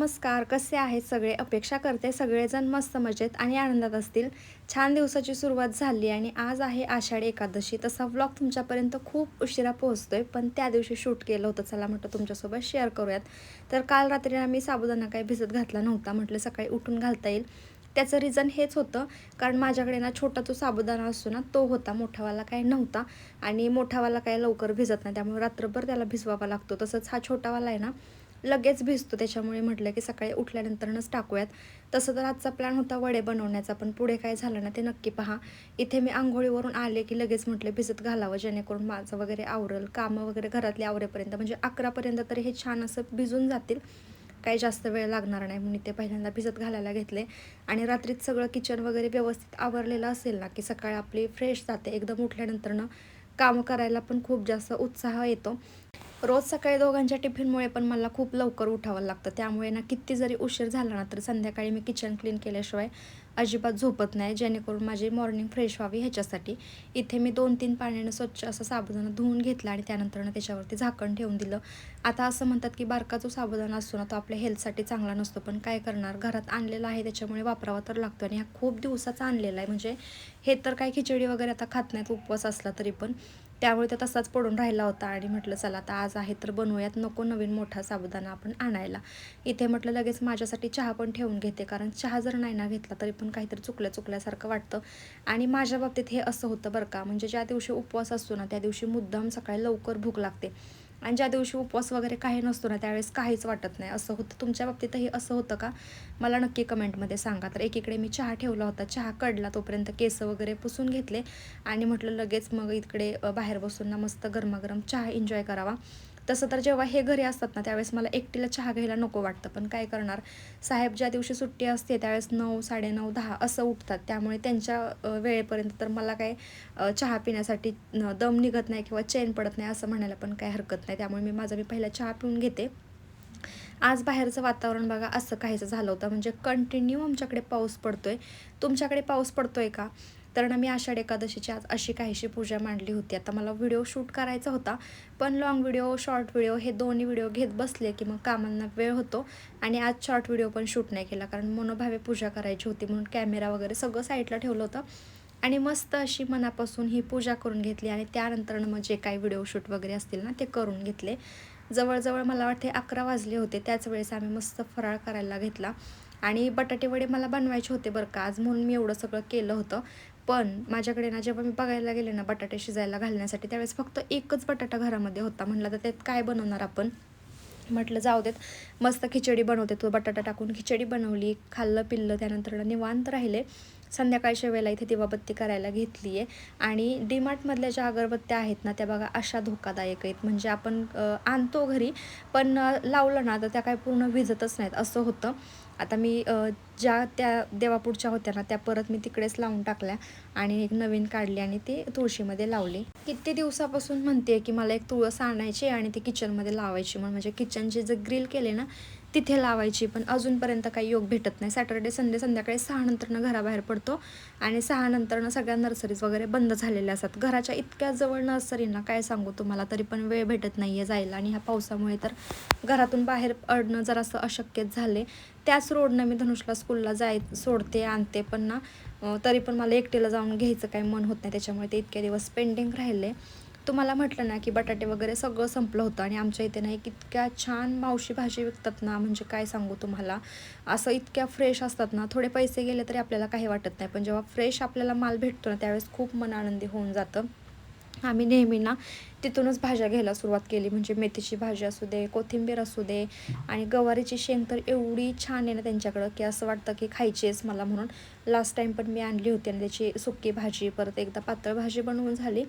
नमस्कार. कसे आहेत सगळे? अपेक्षा करते सगळेजण मस्त मजेत आणि आनंदात असतील. छान दिवसाची सुरुवात झाली आणि आज आहे आषाढी एकादशी. तसा व्लॉग तुमच्यापर्यंत खूप उशिरा पोहोचतोय, पण त्या दिवशी शूट केलं होतं. चला म्हटलं तुमच्यासोबत शेअर करूयात. तर काल रात्री आम्ही साबुदाणा काही भिजत घातला नव्हता. म्हटलं सकाळी उठून घालता येईल. त्याचं रिझन हेच होतं, कारण माझ्याकडे ना छोटा जो साबुदाणा असतो ना, तो होता. मोठावाला काही नव्हता आणि मोठावाला काही लवकर भिजत नाही. त्यामुळे रात्रभर त्याला भिजवावा लागतो. तसंच हा छोटावाला आहे ना, लगेच भिजतो. त्याच्यामुळे म्हटलं की सकाळी उठल्यानंतरच टाकूयात. तसं तर आजचा प्लॅन होता वडे बनवण्याचा, पण पुढे काय झालं ना ते नक्की पहा. इथे मी अंघोळीवरून आले की लगेच म्हटले भिजत घालावं, जेणेकरून माझं वगैरे आवरेल, कामं वगैरे घरातली आवरेपर्यंत, म्हणजे 11 तरी हे छान असं भिजून जातील. काही जास्त वेळ लागणार नाही म्हणून ते पहिल्यांदा भिजत घालायला घेतले. आणि रात्रीत सगळं किचन वगैरे व्यवस्थित आवरलेलं असेल ना, की सकाळी आपली फ्रेश जाते. एकदम उठल्यानंतरनं कामं करायला पण खूप जास्त उत्साह येतो. रोज सकाळी दोघांच्या टिफिनमुळे पण मला खूप लवकर उठावं लागतं. त्यामुळे ना किती जरी उशीर झाला ना, तर संध्याकाळी मी किचन क्लीन केल्याशिवाय अजिबात झोपत नाही, जेणेकरून माझी मॉर्निंग फ्रेश व्हावी ह्याच्यासाठी. इथे मी 2-3 पाण्यानं स्वच्छ असं साबुदाणा धुवून घेतला आणि त्यानंतरनं त्याच्यावरती झाकण ठेवून दिलं. आता असं म्हणतात की बारका जो साबुदाणा असतो ना, तो आपल्या हेल्थसाठी चांगला नसतो, पण काय करणार, घरात आणलेला आहे त्याच्यामुळे वापरावा तर लागतो. आणि हा खूप दिवसाचा आणलेला आहे, म्हणजे हे तर काय खिचडी वगैरे आता खात नाहीत उपवास असला तरी पण. त्यामुळे तो तसाच पडून राहिला होता आणि म्हटलं चला आता आज आहे तर बनवूयात, नको नवीन मोठा साबुदाणा आपण आणायला. इथे म्हटलं लगेच माझ्यासाठी चहा पण ठेवून घेते, कारण चहा जर नाही ना घेतला तरी पण काहीतरी चुकल्यासारखं वाटतं. आणि माझ्या बाबतीत हे असं होतं बरं का, म्हणजे ज्या दिवशी उपवास असतो ना त्या दिवशी मुद्दाम सकाळी लवकर भूक लागते, आणि ज्या दिवशी उपवास वगैरे काही नसतो ना त्यावेळेस काहीच वाटत नाही. असं होतं. तुमच्या बाबतीतही असं होतं का? मला नक्की कमेंटमध्ये सांगा. तर एकीकडे मी चहा ठेवला होता, चहा कडला तोपर्यंत केस वगैरे पुसून घेतले आणि म्हटलं लगेच मग इकडे बाहेर बसून ना मस्त गरमागरम चहा एन्जॉय करावा. तसं तर जेव्हा हे घरी असतात ना त्यावेळेस मला एकटीला चहा घ्यायला नको वाटतं, पण काय करणार, साहेब ज्या दिवशी सुट्टी असते त्यावेळेस 9, 9:30, 10 असं उठतात. त्यामुळे त्यांच्या वेळेपर्यंत तर मला काय चहा पिण्यासाठी दम निघत नाही किंवा चैन पडत नाही असं म्हणायला पण काही हरकत नाही. त्यामुळे मी पहिला चहा पिऊन घेते. आज बाहेरचं वातावरण बघा असं काहीसं झालं होतं, म्हणजे कंटिन्यू आमच्याकडे पाऊस पडतोय. तुमच्याकडे पाऊस पडतोय का? तर ना मी आषाढी एकादशीची आज अशी काहीशी पूजा मांडली होती. आता मला व्हिडिओ शूट करायचा होता, पण लाँग व्हिडिओ, शॉर्ट व्हिडिओ हे दोन्ही व्हिडिओ घेत बसले की मग कामांना वेळ होतो. आणि आज शॉर्ट व्हिडिओ पण शूट नाही केला, कारण मनोभावे पूजा करायची होती म्हणून कॅमेरा वगैरे सगळं साईडला ठेवलं होतं आणि मस्त अशी मनापासून ही पूजा करून घेतली. आणि त्यानंतर मग जे काही व्हिडिओ शूट वगैरे असतील ना ते करून घेतले. जवळजवळ मला वाटते 11 वाजले होते. त्याच वेळेस आम्ही मस्त फराळ करायला घेतला. आणि बटाटे वडे मला बनवायचे होते बरं का आज, म्हणून मी एवढं सगळं केलं होतं. पण माझ्याकडे ना जेव्हा मी बघायला गेले ना बटाटे शिजायला घालण्यासाठी, त्यावेळेस फक्त एकच बटाटा घरामध्ये होता. म्हटलं तर त्यात काय बनवणार आपण, म्हटलं जाऊ देत, मस्त खिचडी बनवते. तो बटाटा टाकून खिचडी बनवली, खाल्लं पिल्लं, त्यानंतर निवांत राहिले. संध्याकाळच्या वेळेला इथे दिवाबत्ती करायला घेतली आहे. आणि डीमार्टमधल्या ज्या अगरबत्त्या आहेत ना त्या बघा अशा धोकादायक आहेत, म्हणजे आपण आणतो घरी, पण लावलं ना तर त्या काय पूर्ण विझतच नाहीत, असं होतं. आता मी ज्या त्या देवापुढच्या होत्या ना त्या परत मी तिकडेच लावून टाकल्या आणि एक नवीन काढली आणि ती तुळशीमध्ये लावली. किती दिवसापासून म्हणते की मला एक तुळस आणायची आणि ती किचनमध्ये लावायची, म्हणजे किचनचे जे ग्रिल केले ना तिथे लावायची, पण अजूनपर्यंत काही योग भेटत नाही. सॅटर्डे संडे संध्याकाळी 6 नंतरनं घराबाहेर पडतो आणि 6 नंतरनं सगळ्या नर्सरीज वगैरे बंद झालेल्या असतात. घराच्या इतक्या जवळ नर्सरीना काय सांगू तुम्हाला, तरी पण वेळ भेटत नाही आहे जायला. आणि ह्या पावसामुळे तर घरातून बाहेर पडणं जरासं अशक्यच झाले. त्याच रोडनं मी धनुषला स्कूलला सोडते आणते, पण ना तरी पण मला एकटीला जाऊन घ्यायचं काही मन होत नाही, त्याच्यामुळे ते इतके दिवस पेंडिंग राहिले. तुम्हाला म्हटलं ना की बटाटे वगैरे सगळं संपलं होतं. आणि आमच्या इथे ना एक इतक्या छान मावशी भाजी विकतात ना, म्हणजे काय सांगू तुम्हाला, असं इतक्या फ्रेश असतात ना. थोडे पैसे गेले तरी आपल्याला काही वाटत नाही, पण जेव्हा फ्रेश आपल्याला माल भेटतो ना त्यावेळेस खूप मन आनंदी होऊन जातं. आम्ही नेहमी ना तिथूनच भाज्या घ्यायला सुरुवात केली, म्हणजे मेथीची भाजी असू दे, कोथिंबीर असू दे, आणि गवारीची शेंग तर एवढी छान आहे ना त्यांच्याकडं की असं वाटतं की खायचीच मला म्हणून. लास्ट टाईम पण मी आणली होती आणि त्याची सुकी भाजी, परत एकदा पातळ भाजी बनवून झाली.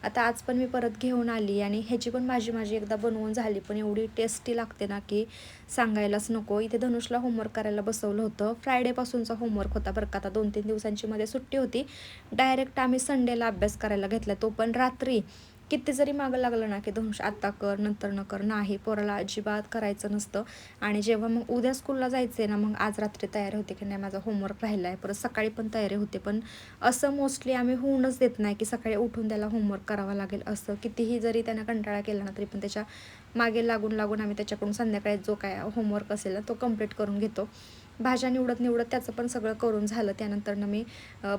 आता आज पण मी परत घेऊन आली आणि ह्याची पण भाजी माझी एकदा बनवून झाली, पण एवढी टेस्टी लागते ना की सांगायलाच नको. इथे धनुषला होमवर्क करायला बसवलं होतं. फ्रायडेपासूनचा होमवर्क होता बरं का. आता 2-3 दिवसांची मध्ये सुट्टी होती. डायरेक्ट आम्ही संडेला अभ्यास करायला घेतला, तो पण रात्री. किती जरी मागं लागलं ना की धनुष आत्ता कर नंतर न कर, नाही, पोराला अजिबात करायचं नसतं. आणि जेव्हा मग उद्या स्कूलला जायचं आहे ना, मग आज रात्री तयारी होते की नाही माझा होमवर्क राहिला आहे, परत सकाळी पण तयारी होते. पण असं मोस्टली आम्ही होऊनच देत नाही की सकाळी उठून त्याला होमवर्क करावा लागेल असं. कितीही जरी त्यानं कंटाळा केला ना तरी पण त्याच्या मागे लागून लागून आम्ही त्याच्याकडून संध्याकाळी जो काय होमवर्क असेल ना तो कंप्लीट करून घेतो. भाज्या निवडत निवडत त्याचं पण सगळं करून झालं. त्यानंतरनं मी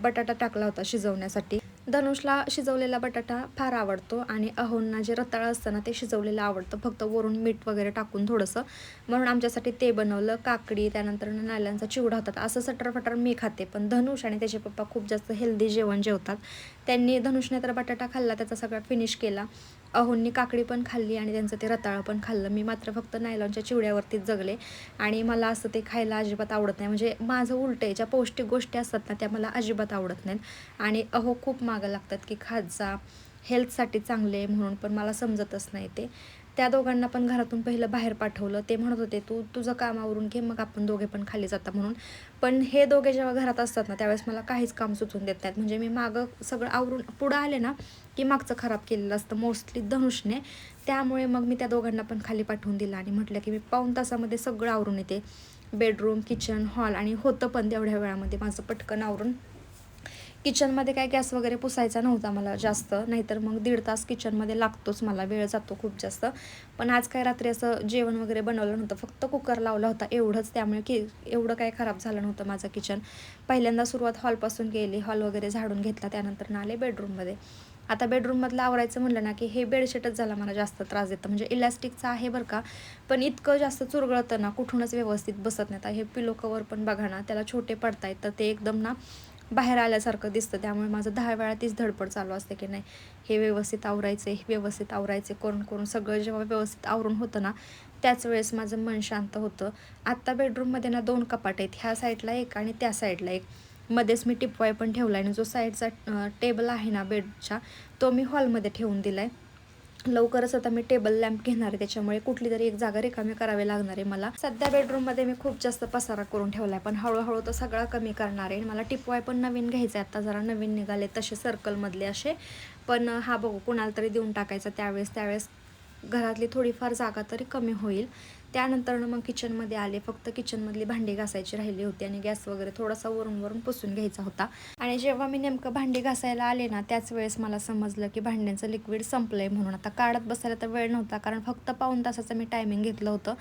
बटाटा टाकला होता शिजवण्यासाठी. धनुषला शिजवलेला बटाटा फार आवडतो आणि अहोंना जे रताळं असतं ना ते शिजवलेलं आवडतं, फक्त वरून मीठ वगैरे टाकून थोडंसं. म्हणून आमच्यासाठी ते बनवलं. काकडी, त्यानंतर नाल्यांचा चिवडा होता. असं सटरफटर मी खाते, पण धनुष आणि त्याचे पप्पा खूप जास्त हेल्दी जेवण जेवतात. त्यांनी धनुषने तर बटाटा खाल्ला, त्याचा सगळा फिनिश केला. अहोंनी काकडी पण खाल्ली आणि त्यांचं ते रताळं पण खाल्लं. मी मात्र फक्त नायलॉनच्या चिवड्यावरतीच जगले आणि मला असं ते खायला अजिबात आवडत नाही. म्हणजे माझं उलटं आहे, ज्या पौष्टिक गोष्टी असतात ना त्या मला अजिबात आवडत नाहीत. आणि अहो खूप मागं लागतात की खात जा, हेल्थसाठी चांगले म्हणून, पण मला समजतच नाही ते. त्या दोघांना पण घरातून पहिलं बाहेर पाठवलं. ते म्हणत होते तू तुझं काम आवरून घे, मग आपण दोघे पण खाली जाता म्हणून. पण हे दोघे जेव्हा घरात असतात ना त्यावेळेस मला काहीच काम सुचवून देत नाहीत. म्हणजे मी मागं सगळं आवरून पुढं आले ना की मागचं खराब केलेलं असतं मोस्टली धनुषने. त्यामुळे मग मी त्या दोघांना पण खाली पाठवून दिलं आणि म्हटलं की मी पाऊण तासामध्ये सगळं आवरून येते. बेडरूम, किचन, हॉल, आणि होतं पण तेवढ्या वेळामध्ये माझं पटकन आवरून. किचनमध्ये काय गॅस वगैरे पुसायचा नव्हता मला जास्त, नाहीतर मग 1.5 तास किचनमध्ये लागतोच मला, वेळ जातो खूप जास्त. पण आज काय रात्री असं जेवण वगैरे बनवलं नव्हतं, फक्त कुकर लावला होता एवढंच. त्यामुळे की एवढं काय खराब झालं नव्हतं माझं किचन. पहिल्यांदा सुरुवात हॉलपासून केली, हॉल वगैरे झाडून घेतला, त्यानंतर आले बेडरूममध्ये. आता बेडरूममधलं आवरायचं म्हणलं ना की हे बेडशीटच झाला मला जास्त त्रास देतं. म्हणजे इलॅस्टिकचं आहे बरं का, पण इतकं जास्त चुरगळतं ना, कुठूनच व्यवस्थित बसत नाही. आता हे पिलो कवर पण बघा ना, त्याला छोटे पडतायत तर ते एकदम ना बाहेर आल्यासारखं दिसतं. त्यामुळे माझं 10 वेळा तीच धडपड चालू असते की नाही हे व्यवस्थित आवरायचे, व्यवस्थित आवरायचे. करून करून सगळं जेव्हा व्यवस्थित आवरून होतं ना त्याच वेळेस माझं मन शांत होतं. आत्ता बेडरूममध्ये ना 2 कपाट आहेत, ह्या साईडला एक आणि त्या साईडला एक. मध्येच मी टिपवाय पण ठेवला आहे आणि जो साईडचा टेबल आहे ना बेडच्या तो मी हॉलमध्ये ठेवून दिला आहे. लवकरच आता मी टेबल लॅम्प घेणार आहे, त्याच्यामुळे कुठली तरी एक जागा रिकामी करावी लागणार आहे मला. सध्या बेडरूममध्ये मी खूप जास्त पसारा करून ठेवला आहे, पण हळूहळू तो सगळा कमी करणार आहे. मला टिपवाय पण नवीन घ्यायचं आहे, आता जरा नवीन निघाले तसे सर्कलमधले असे. पण हा बघू कुणाला तरी देऊन टाकायचा त्यावेळेस घरातली थोडीफार जागा तरी कमी होईल. त्यानंतर मग किचनमध्ये आले. फक्त किचनमधली भांडी घासायची राहिली होती आणि गॅस वगैरे थोडासा वरून पुसून घ्यायचा होता. आणि जेव्हा मी नेमकं भांडी घासायला आले ना त्याच वेळेस मला समजलं की भांड्यांचं लिक्विड संपलं आहे म्हणून. आता काढत बसायला तर वेळ नव्हता, कारण फक्त पाऊण तासाचं मी टायमिंग घेतलं होतं.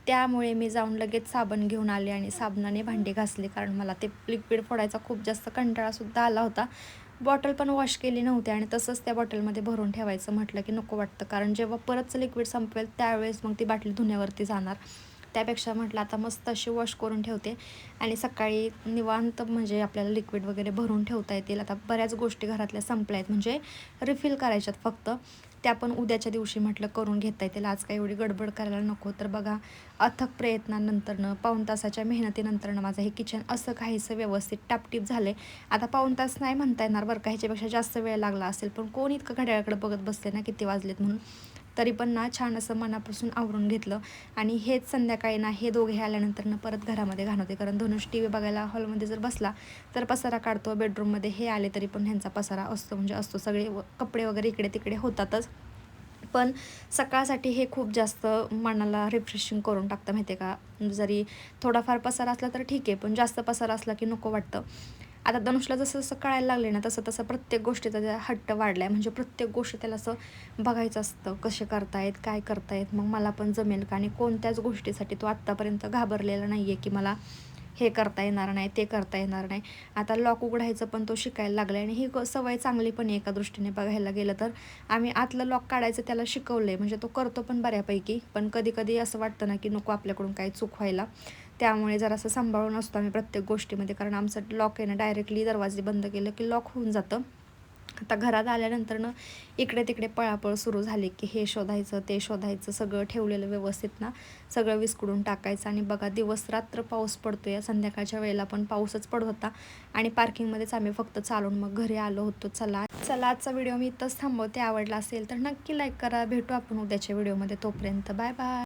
त्यामुळे मी जाऊन लगेच साबण घेऊन आले आणि साबणाने भांडी घासली, कारण मला ते लिक्विड फोडायचा खूप जास्त कंटाळासुद्धा आला होता. बॉटल पण वॉश केली नव्हती आणि तसंच त्या बॉटलमध्ये भरून ठेवायचं म्हटलं की नको वाटतं, कारण जेव्हा परतचं लिक्विड संपवेल त्यावेळेस मग ती बाटली धुण्यावरती जाणार. त्यापेक्षा म्हटलं आता मस्त अशी वॉश करून ठेवते आणि सकाळी निवांत म्हणजे आपल्याला लिक्विड वगैरे भरून ठेवता येतील. आता बऱ्याच गोष्टी घरातल्या संपल्या आहेत, म्हणजे रिफिल करायच्यात फक्त. त्या पण उद्याच्या दिवशी म्हटलं करून घेता येतील, आज काही एवढी गडबड करायला नको. तर बघा अथक प्रयत्नानंतरनं पाऊण तासाच्या मेहनतीनंतरनं माझं हे किचन असं काहीसं व्यवस्थित टापटीप झालं आहे. आता पाऊण तास नाही म्हणता येणार बरं का, ह्याच्यापेक्षा जास्त वेळ लागला असेल, पण कोण इतकं घड्याळाकडे बघत बसले ना किती वाजलेत म्हणून. तरी पण ना छान असं मनापासून आवरून घेतलं. आणि हेच संध्याकाळी ना हे दोघे आल्यानंतर ना परत घरामध्ये घालवते, कारण धनुष टी व्ही बघायला हॉलमध्ये जर बसला तर पसारा काढतो. बेडरूममध्ये हे आले तरी पण ह्यांचा पसारा असतो, म्हणजे असतो. सगळे कपडे वगैरे इकडे तिकडे होतातच. पण सकाळसाठी हे खूप जास्त मनाला रिफ्रेशिंग करून टाकतं माहिती आहे का. जरी थोडाफार पसारा असला तर ठीक आहे, पण जास्त पसारा असला की नको वाटतं. आता धनुषला जसं जसं कळायला लागले ना तसं तसं प्रत्येक गोष्टीचा त्याचा हट्ट वाढला आहे. म्हणजे प्रत्येक गोष्ट त्याला असं बघायचं असतं, कसे करतायत, काय करतायत, मग मला पण जमेल का. आणि कोणत्याच गोष्टीसाठी तो आत्तापर्यंत घाबरलेला नाही आहे की मला हे करता येणार नाही, ते करता येणार नाही. आता लॉक उघडायचं पण तो शिकायला लागला आहे आणि ही सवय चांगली पण आहे एका दृष्टीने बघायला गेलं तर. आम्ही आतलं लॉक काढायचं त्याला शिकवलं आहे, म्हणजे तो करतो पण बऱ्यापैकी. पण कधी कधी असं वाटतं ना की नको आपल्याकडून काही चूक व्हायला, त्यामुळे जरासं सांभाळून असतो आम्ही प्रत्येक गोष्टीमध्ये. कारण आमचं लॉक आहे ना डायरेक्टली दरवाजे बंद केलं की लॉक होऊन जातं. आता घरात आल्यानंतरनं इकडे तिकडे पळापळ सुरू झाली की हे शोधायचं, ते शोधायचं. सगळं ठेवलेलं व्यवस्थित ना सगळं विस्कळून टाकायचं. आणि बघा दिवस रात्र पाऊस पडतो आहे, संध्याकाळच्या वेळेला पण पाऊसच पडत होता आणि पार्किंगमध्येच आम्ही फक्त चालून मग घरी आलो होतो. चला आजचा व्हिडिओ मी इथंच थांबवते. आवडला असेल तर नक्की लाईक करा. भेटू आपण उद्याच्या व्हिडिओमध्ये, तोपर्यंत बाय बाय.